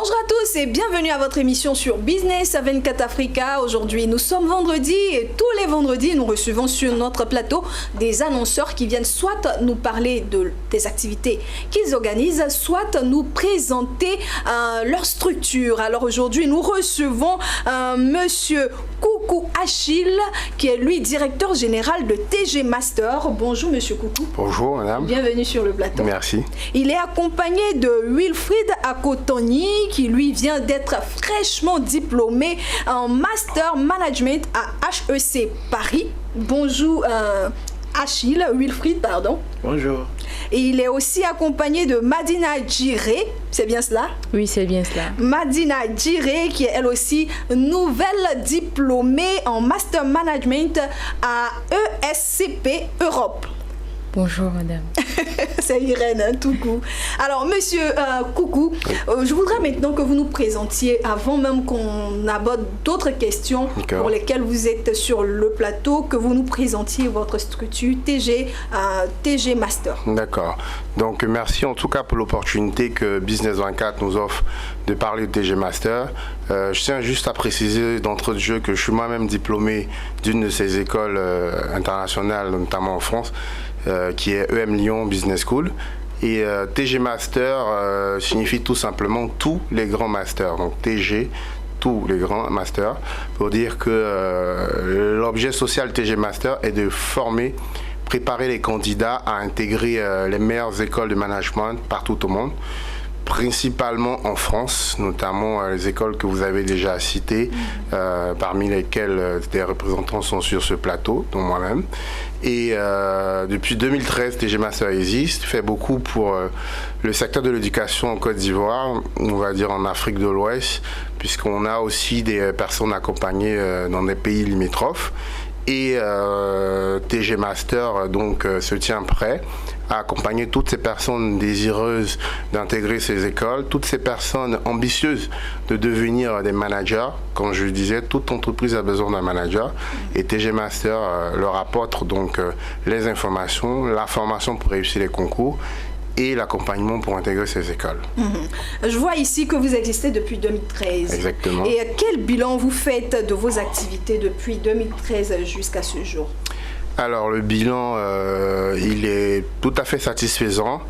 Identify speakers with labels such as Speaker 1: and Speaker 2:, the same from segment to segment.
Speaker 1: Bonjour à tous et bienvenue à votre émission sur Business 24 Africa. Aujourd'hui, nous sommes vendredi et tous les vendredis, nous recevons sur notre plateau des annonceurs qui viennent soit nous parler des activités qu'ils organisent, soit nous présenter leur structure. Alors aujourd'hui, nous recevons Monsieur Coucou Achille, qui est lui directeur général de TG Master. Bonjour Monsieur Coucou.
Speaker 2: Bonjour Madame.
Speaker 1: Bienvenue sur le plateau.
Speaker 2: Merci.
Speaker 1: Il est accompagné de Wilfried Akotoni, qui lui vient d'être fraîchement diplômé en Master Management à HEC Paris. Bonjour Achille, Wilfried, pardon.
Speaker 3: Bonjour.
Speaker 1: Et il est aussi accompagné de Madina Djiré, c'est bien cela?
Speaker 4: Oui, c'est bien cela.
Speaker 1: Madina Djiré, qui est elle aussi nouvelle diplômée en Master Management à ESCP Europe.
Speaker 4: Bonjour madame.
Speaker 1: C'est Irène, hein, tout coup. Alors monsieur Coucou, je voudrais maintenant que vous nous présentiez, avant même qu'on aborde d'autres questions pour lesquelles vous êtes sur le plateau, que vous nous présentiez votre structure TG Master.
Speaker 2: D'accord. Donc merci en tout cas pour l'opportunité que Business 24 nous offre de parler de TG Master. Je tiens juste à préciser d'entrée de jeu que je suis moi-même diplômé d'une de ces écoles internationales, notamment en France, qui est EM Lyon Business School. Et TG Master signifie tout simplement tous les grands masters. Donc TG, tous les grands masters, pour dire que l'objet social TG Master est de former, préparer les candidats à intégrer les meilleures écoles de management partout au monde, principalement en France, notamment les écoles que vous avez déjà citées, parmi lesquelles des représentants sont sur ce plateau, dont moi-même. Et depuis 2013, TG Master existe, fait beaucoup pour le secteur de l'éducation en Côte d'Ivoire, on va dire en Afrique de l'Ouest, puisqu'on a aussi des personnes accompagnées dans des pays limitrophes. Et TG Master donc se tient prêt à accompagner toutes ces personnes désireuses d'intégrer ces écoles, toutes ces personnes ambitieuses de devenir des managers. Comme je le disais, toute entreprise a besoin d'un manager et TG Master leur apporte donc les informations, la formation pour réussir les concours et l'accompagnement pour intégrer ces écoles.
Speaker 1: Je vois ici que vous existez depuis 2013.
Speaker 2: Exactement.
Speaker 1: Et quel bilan vous faites de vos activités depuis 2013 jusqu'à ce jour?
Speaker 2: Alors le bilan, il est tout à fait satisfaisant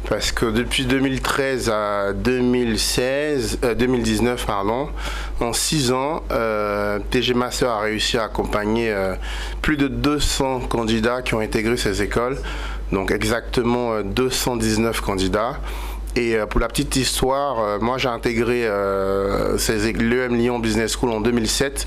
Speaker 2: parce que depuis 2013 à 2019, en 6 ans, TG Master a réussi à accompagner plus de 200 candidats qui ont intégré ces écoles. Donc exactement 219 candidats. Et pour la petite histoire, moi j'ai intégré l'EM Lyon Business School en 2007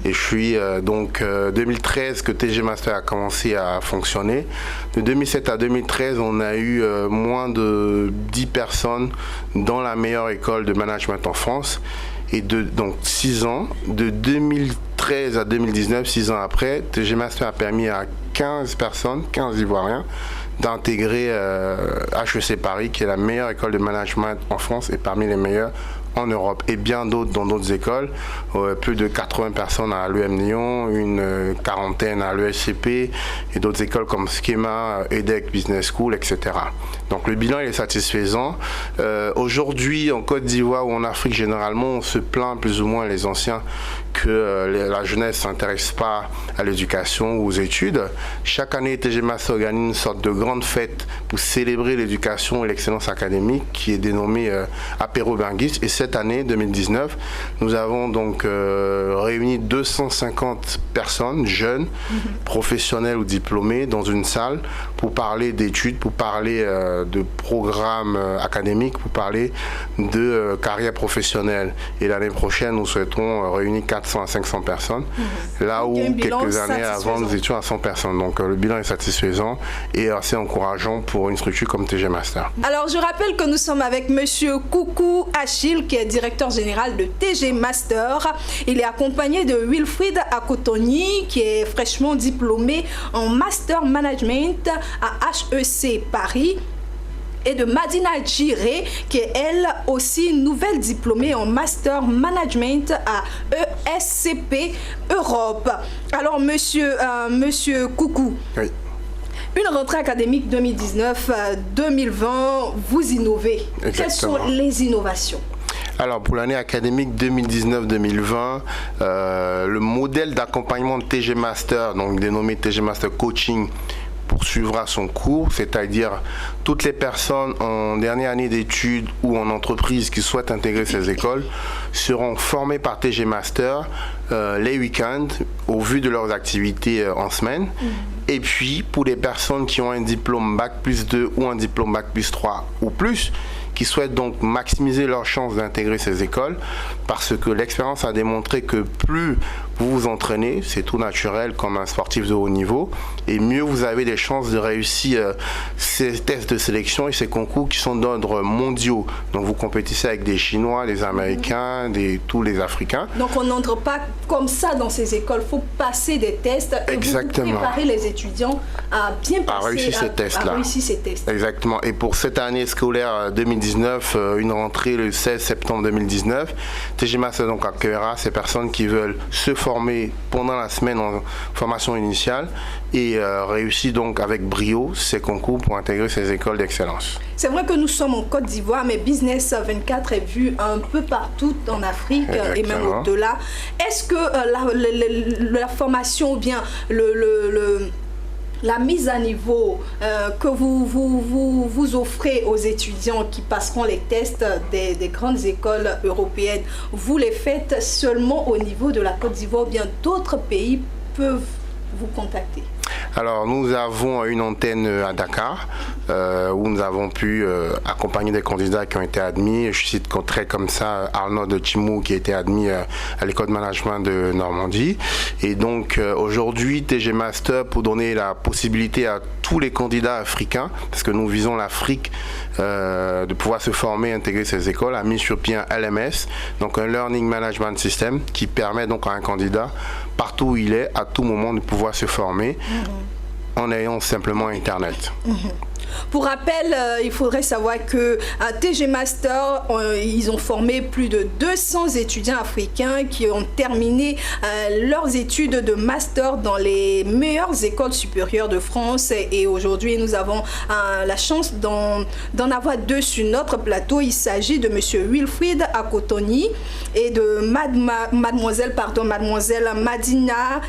Speaker 2: et je suis donc 2013 que TG Master a commencé à fonctionner. De 2007 à 2013, on a eu moins de 10 personnes dans la meilleure école de management en France. Et donc 6 ans, de 2013 à 2019, 6 ans après, TG Master a permis à 15 personnes, 15 Ivoiriens, d'intégrer HEC Paris, qui est la meilleure école de management en France et parmi les meilleures en Europe, et bien d'autres dans d'autres écoles, plus de 80 personnes à l'EM Lyon, une quarantaine à l'ESCP et d'autres écoles comme Schema, EDEC Business School, etc. Donc le bilan il est satisfaisant. Aujourd'hui en Côte d'Ivoire ou en Afrique généralement, on se plaint plus ou moins les anciens que la jeunesse ne s'intéresse pas à l'éducation ou aux études. Chaque année, TG Master organise une sorte de grande fête pour célébrer l'éducation et l'excellence académique qui est dénommée Apéro Benguis. Et cette année, 2019, nous avons donc réuni 250 personnes, jeunes, professionnels ou diplômés, dans une salle pour parler d'études, pour parler de programmes académiques, pour parler de carrière professionnelle. Et l'année prochaine, nous souhaitons réunir 400 à 500 personnes, là où quelques années avant, nous étions à 100 personnes. Donc le bilan est satisfaisant et assez encourageant pour une structure comme TG Master.
Speaker 1: Alors je rappelle que nous sommes avec Monsieur Coucou Achille, qui est directeur général de TG Master. Il est accompagné de Wilfried Akotoni, qui est fraîchement diplômé en Master Management à HEC Paris, et de Madina Djiré, qui est elle aussi nouvelle diplômée en Master Management à ESCP Europe. Alors monsieur Coucou,
Speaker 2: oui.
Speaker 1: Une rentrée académique 2019-2020, vous innovez.
Speaker 2: Exactement.
Speaker 1: Quelles sont les innovations?
Speaker 2: Alors pour l'année académique 2019-2020, le modèle d'accompagnement de TG Master, donc dénommé TG Master Coaching, poursuivra son cours, c'est-à-dire toutes les personnes en dernière année d'études ou en entreprise qui souhaitent intégrer ces écoles seront formées par TG Master les week-ends au vu de leurs activités en semaine. Et puis pour les personnes qui ont un diplôme Bac+2 ou un diplôme Bac+3 ou plus, qui souhaitent donc maximiser leurs chances d'intégrer ces écoles, parce que l'expérience a démontré que plus vous vous entraînez, c'est tout naturel comme un sportif de haut niveau, et mieux vous avez des chances de réussir ces tests de sélection et ces concours qui sont d'ordre mondiaux. Donc vous compétissez avec des Chinois, des Américains, tous les Africains.
Speaker 1: Donc on n'entre pas comme ça dans ces écoles, il faut passer des tests et
Speaker 2: exactement.
Speaker 1: Vous préparez les étudiants à bien passer,
Speaker 2: réussir ces tests-là. Exactement. Et pour cette année scolaire 2019, une rentrée le 16 septembre 2019, TG Master donc accueillera ces personnes qui veulent se former pendant la semaine en formation initiale et réussir donc avec brio ces concours pour intégrer ces écoles d'excellence.
Speaker 1: C'est vrai que nous sommes en Côte d'Ivoire, mais Business 24 est vu un peu partout en Afrique. Exactement. Et même au-delà. Est-ce que la formation ou bien la mise à niveau que vous offrez aux étudiants qui passeront les tests des grandes écoles européennes, vous les faites seulement au niveau de la Côte d'Ivoire ou bien d'autres pays peuvent vous contacter?
Speaker 2: Alors nous avons une antenne à Dakar où nous avons pu accompagner des candidats qui ont été admis. Je cite très comme ça Arnaud de Chimou qui a été admis à l'école de management de Normandie. Et donc aujourd'hui TG Master, pour donner la possibilité à tous les candidats africains, parce que nous visons l'Afrique, de pouvoir se former, intégrer ces écoles, a mis sur pied un LMS, donc un Learning Management System, qui permet donc à un candidat, partout où il est, à tout moment, de pouvoir se former en ayant simplement Internet.
Speaker 1: Pour rappel, il faudrait savoir que à TG Master, ils ont formé plus de 200 étudiants africains qui ont terminé leurs études de master dans les meilleures écoles supérieures de France. Et aujourd'hui, nous avons la chance d'en avoir deux sur notre plateau. Il s'agit de M. Wilfried Akotoni et de mademoiselle Madina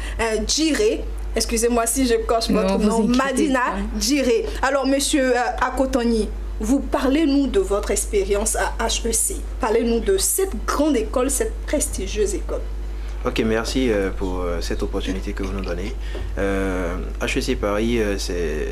Speaker 1: Djiré. Excusez-moi si je coche votre nom, Madina Djiré. Alors, monsieur Akotoni, vous parlez-nous de votre expérience à HEC. Parlez-nous de cette grande école, cette prestigieuse école.
Speaker 3: Ok, merci pour cette opportunité que vous nous donnez. HEC Paris,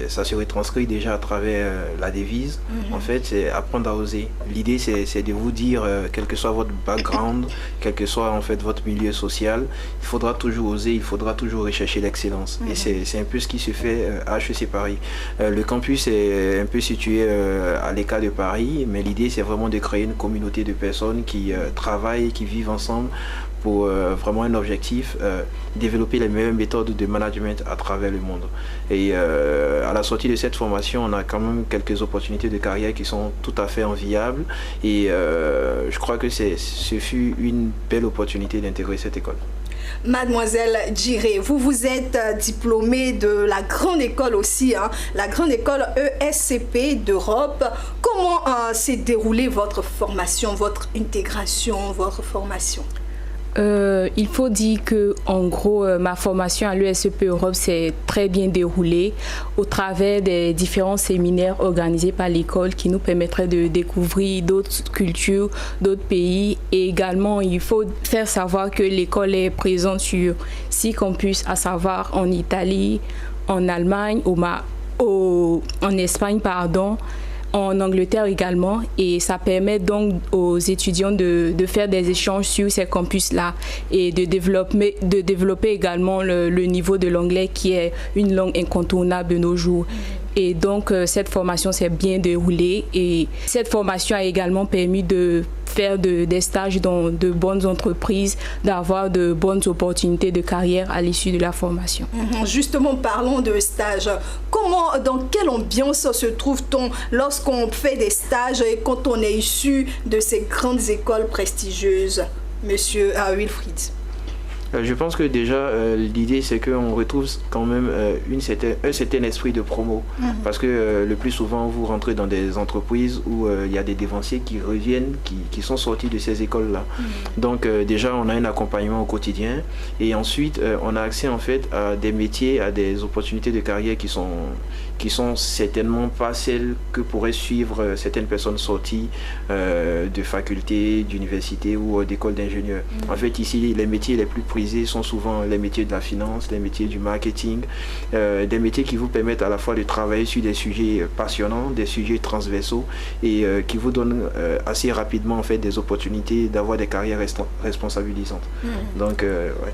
Speaker 3: ça se retranscrit déjà à travers la devise. En fait, c'est apprendre à oser. L'idée, c'est de vous dire, quel que soit votre background, quel que soit en fait votre milieu social, il faudra toujours oser, il faudra toujours rechercher l'excellence. Et c'est un peu ce qui se fait à HEC Paris. Le campus est un peu situé à l'écart de Paris, mais l'idée, c'est vraiment de créer une communauté de personnes qui travaillent, qui vivent ensemble pour vraiment un objectif, développer les meilleures méthodes de management à travers le monde. Et à la sortie de cette formation, on a quand même quelques opportunités de carrière qui sont tout à fait enviables. Et je crois que ce fut une belle opportunité d'intégrer cette école.
Speaker 1: Mademoiselle Djiré, vous êtes diplômée de la grande école aussi, la grande école ESCP d'Europe. Comment s'est déroulée votre formation, votre intégration, votre formation?
Speaker 4: Il faut dire que en gros ma formation à l'ESCP Europe s'est très bien déroulée au travers des différents séminaires organisés par l'école qui nous permettraient de découvrir d'autres cultures, d'autres pays. Et également il faut faire savoir que l'école est présente sur 6 campus, à savoir en Italie, en Allemagne, en Espagne pardon, en Angleterre également, et ça permet donc aux étudiants de faire des échanges sur ces campus-là et de développer également le niveau de l'anglais qui est une langue incontournable de nos jours. Et donc cette formation s'est bien déroulée et cette formation a également permis de faire des stages dans de bonnes entreprises, d'avoir de bonnes opportunités de carrière à l'issue de la formation.
Speaker 1: Justement, parlons de stages. Dans quelle ambiance se trouve-t-on lorsqu'on fait des stages et quand on est issu de ces grandes écoles prestigieuses, monsieur Wilfried?
Speaker 3: Je pense que déjà, l'idée, c'est qu'on retrouve quand même un certain esprit de promo. Parce que le plus souvent, vous rentrez dans des entreprises où il y a des dévanciers qui reviennent, qui sont sortis de ces écoles-là. Donc déjà, on a un accompagnement au quotidien. Et ensuite, on a accès en fait à des métiers, à des opportunités de carrière qui sont certainement pas celles que pourraient suivre certaines personnes sorties de facultés, d'universités ou d'écoles d'ingénieurs. En fait, ici, les métiers les plus prisés sont souvent les métiers de la finance, les métiers du marketing, des métiers qui vous permettent à la fois de travailler sur des sujets passionnants, des sujets transversaux et qui vous donnent assez rapidement en fait des opportunités d'avoir des carrières responsabilisantes. Donc, ouais.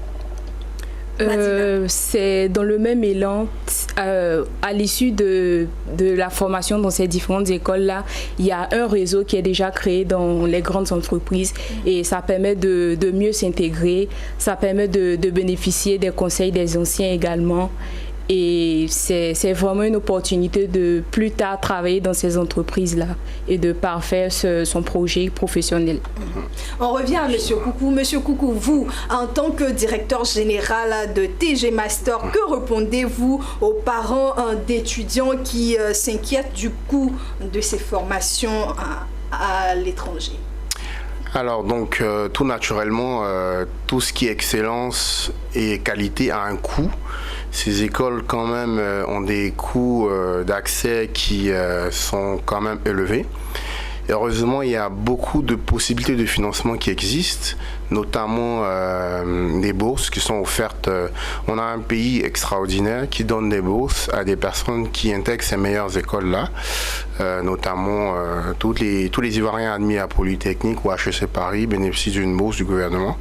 Speaker 4: C'est dans le même élan, à l'issue de la formation dans ces différentes écoles-là, il y a un réseau qui est déjà créé dans les grandes entreprises et ça permet de mieux s'intégrer, ça permet de bénéficier des conseils des anciens également. Et c'est vraiment une opportunité de plus tard travailler dans ces entreprises-là et de parfaire son projet professionnel.
Speaker 1: On revient à M. Coucou. Monsieur Coucou, vous, en tant que directeur général de TG Master, que répondez-vous aux parents d'étudiants qui s'inquiètent du coût de ces formations à l'étranger?
Speaker 2: Alors donc tout naturellement, tout ce qui est excellence et qualité a un coût. Ces écoles quand même ont des coûts d'accès qui sont quand même élevés. Et heureusement, il y a beaucoup de possibilités de financement qui existent, notamment des bourses qui sont offertes. On a un pays extraordinaire qui donne des bourses à des personnes qui intègrent ces meilleures écoles-là, notamment tous les Ivoiriens admis à Polytechnique ou HEC Paris bénéficient d'une bourse du gouvernement.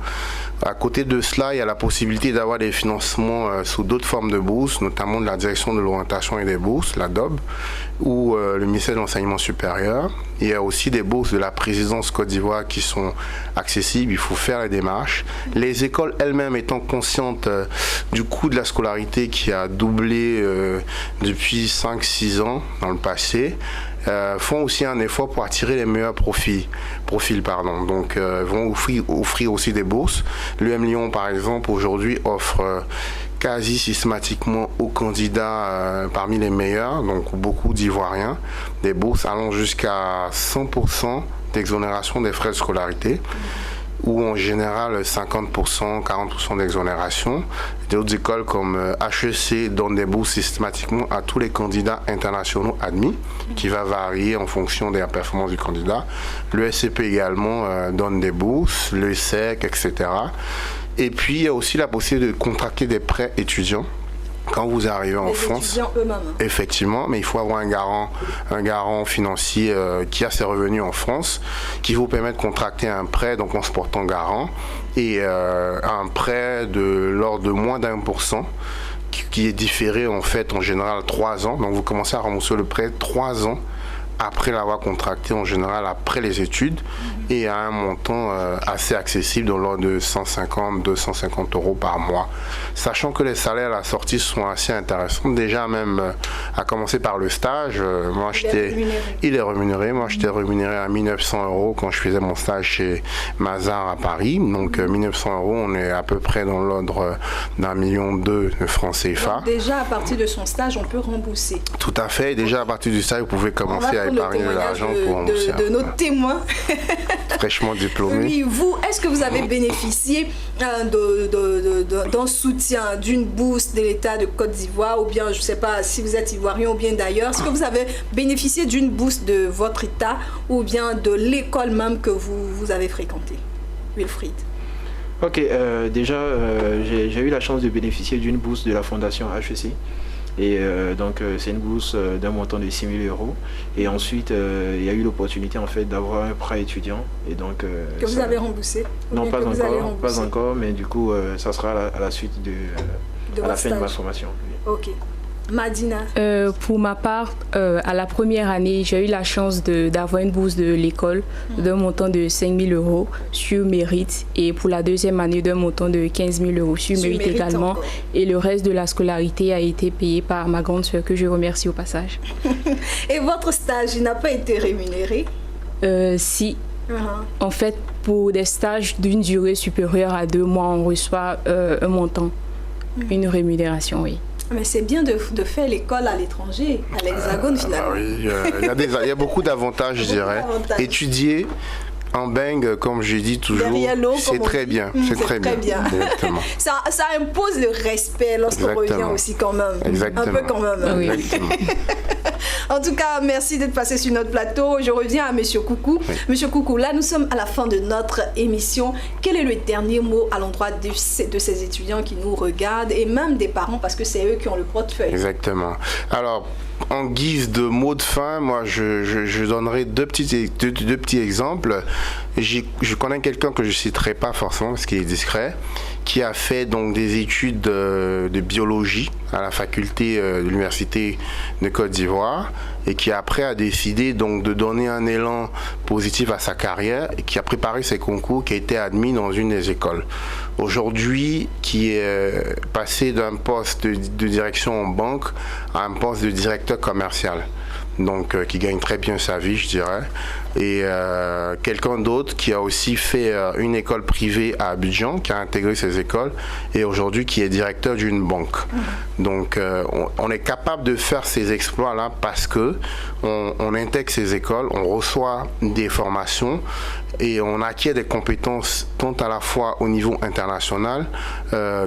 Speaker 2: À côté de cela, il y a la possibilité d'avoir des financements sous d'autres formes de bourses, notamment de la Direction de l'orientation et des bourses, la DOB, ou le ministère de l'Enseignement supérieur. Il y a aussi des bourses de la présidence Côte d'Ivoire qui sont accessibles, il faut faire les démarches. Les écoles elles-mêmes étant conscientes du coût de la scolarité qui a doublé depuis 5-6 ans dans le passé, font aussi un effort pour attirer les meilleurs profils. Donc vont offrir aussi des bourses. L'UM Lyon par exemple aujourd'hui offre quasi systématiquement aux candidats parmi les meilleurs, donc beaucoup d'Ivoiriens, des bourses allant jusqu'à 100% d'exonération des frais de scolarité, ou en général 50%, 40% d'exonération. D'autres écoles comme HEC donnent des bourses systématiquement à tous les candidats internationaux admis, qui va varier en fonction de la performance du candidat. Le SCP également donne des bourses, le SEC, etc. Et puis il y a aussi la possibilité de contracter des prêts étudiants. Quand vous arrivez en France, effectivement, mais il faut avoir un garant financier qui a ses revenus en France, qui vous permet de contracter un prêt, donc en se portant garant, et un prêt de l'ordre de moins d'1%, qui est différé en fait en général 3 ans. Donc vous commencez à rembourser le prêt 3 ans après l'avoir contracté, en général après les études, et à un montant assez accessible dans l'ordre de 150-250 € par mois. Sachant que les salaires à la sortie sont assez intéressants, déjà même à commencer par le stage, il est rémunéré. Moi j'étais rémunéré à 1900 € quand je faisais mon stage chez Mazars à Paris, donc 1900 €, on est à peu près dans l'ordre d'1,2 million de francs CFA.
Speaker 1: Donc déjà à partir de son stage on peut rembourser.
Speaker 2: Tout à fait, déjà à partir du stage vous pouvez commencer à épargner de l'argent pour rembourser.
Speaker 1: De notre témoin.
Speaker 2: Fraîchement diplômé.
Speaker 1: Oui, vous, est-ce que vous avez bénéficié d'un soutien, d'une bourse de l'État de Côte d'Ivoire, ou bien, je ne sais pas si vous êtes ivoirien ou bien d'ailleurs, est-ce que vous avez bénéficié d'une bourse de votre État ou bien de l'école même que vous avez fréquentée, Wilfried?
Speaker 3: Ok, déjà, j'ai eu la chance de bénéficier d'une bourse de la Fondation HEC. Et donc c'est une bourse d'un montant de 6 000 €. Et ensuite il y a eu l'opportunité en fait d'avoir un prêt étudiant. Et donc
Speaker 1: que vous avez remboursé?
Speaker 3: Non, pas encore, mais du coup ça sera à la suite à la fin de ma formation.
Speaker 1: Ok. Madina?
Speaker 4: Pour ma part, à la première année, j'ai eu la chance d'avoir une bourse de l'école d'un montant de 5 000 € sur mérite, et pour la deuxième année d'un montant de 15 000 € sur mérite également. Encore. Et le reste de la scolarité a été payé par ma grande sœur, que je remercie au passage.
Speaker 1: Et votre stage, il n'a pas été rémunéré?
Speaker 4: Si. En fait, pour des stages d'une durée supérieure à 2 mois, on reçoit un montant, une rémunération, oui.
Speaker 1: Mais c'est bien de faire l'école à l'étranger, à l'Hexagone finalement.
Speaker 2: Oui, il y a beaucoup d'avantages, je dirais. Étudier en bang, comme je dis toujours, c'est très bien. C'est très bien. Exactement.
Speaker 1: Ça impose le respect lorsqu'on revient aussi quand même.
Speaker 2: Exactement.
Speaker 1: Un peu quand même.
Speaker 4: Oui.
Speaker 2: Exactement.
Speaker 1: En tout cas, merci d'être passé sur notre plateau. Je reviens à Monsieur Coucou. Oui. Monsieur Coucou, là, nous sommes à la fin de notre émission. Quel est le dernier mot à l'endroit de ces étudiants qui nous regardent et même des parents, parce que c'est eux qui ont le portefeuille?
Speaker 2: Exactement. Alors, en guise de mot de fin, moi, je donnerai deux petits exemples. Je connais quelqu'un que je ne citerai pas forcément parce qu'il est discret, qui a fait donc des études de biologie à la faculté de l'université de Côte d'Ivoire et qui après a décidé donc de donner un élan positif à sa carrière et qui a préparé ses concours, qui a été admis dans une des écoles. Aujourd'hui, qui est passé d'un poste de direction en banque à un poste de directeur commercial. Donc qui gagne très bien sa vie, je dirais. Et quelqu'un d'autre qui a aussi fait une école privée à Abidjan, qui a intégré ces écoles, et aujourd'hui qui est directeur d'une banque. Donc on est capable de faire ces exploits-là parce que on intègre ces écoles, on reçoit des formations et on acquiert des compétences tant à la fois au niveau international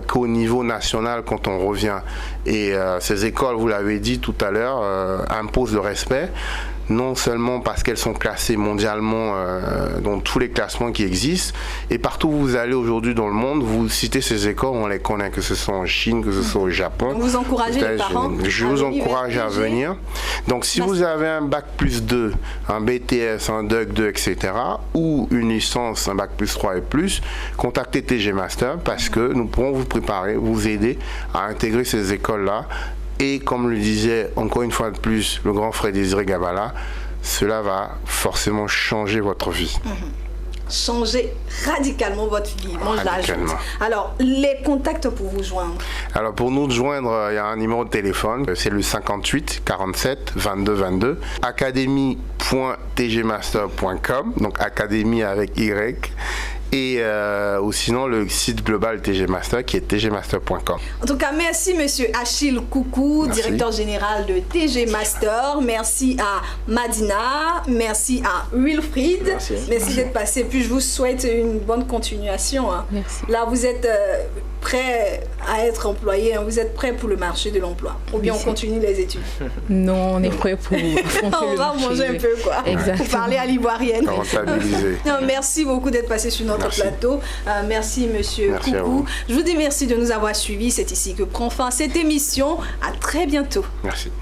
Speaker 2: qu'au niveau national quand on revient. Et ces écoles, vous l'avez dit tout à l'heure, imposent le respect. Non seulement parce qu'elles sont classées mondialement dans tous les classements qui existent, et partout où vous allez aujourd'hui dans le monde, vous citez ces écoles, on les connaît, que ce soit en Chine, que ce soit au Japon.
Speaker 1: Vous encouragez les parents?
Speaker 2: Je vous encourage à venir. Donc si vous avez un bac plus 2, un BTS, un DUC 2, etc., ou une licence, un bac plus 3 et plus, contactez TG Master parce que nous pourrons vous préparer, vous aider à intégrer ces écoles-là. Et comme le disait encore une fois de plus le grand frère Désiré Gabala, cela va forcément changer votre vie.
Speaker 1: Changer radicalement votre vie, moi je l'ajoute. Alors, les contacts pour vous joindre? Alors,
Speaker 2: pour nous joindre, il y a un numéro de téléphone, c'est le 58 47 22 22, academy.tgmaster.com, donc académie avec Y. Et ou sinon le site global TG Master qui est tgmaster.com.
Speaker 1: En tout cas, merci Monsieur Achille Coucou, directeur général de TG Master. Merci à Madina, merci à Wilfried. Merci d'être passé. Puis je vous souhaite une bonne continuation. Hein.
Speaker 4: Merci.
Speaker 1: Là, vous êtes prêt à être employé, hein. Vous êtes prêt pour le marché de l'emploi. Ou bien on continue les études?
Speaker 4: Non, on est prêt pour
Speaker 1: on va manger un peu, quoi.
Speaker 4: Exactement.
Speaker 1: Pour parler à l'ivoirienne.
Speaker 2: Non,
Speaker 1: merci beaucoup d'être passé sur notre plateau. Merci Monsieur Coucou. Je vous dis merci de nous avoir suivis. C'est ici que prend fin cette émission. À très bientôt.
Speaker 2: Merci.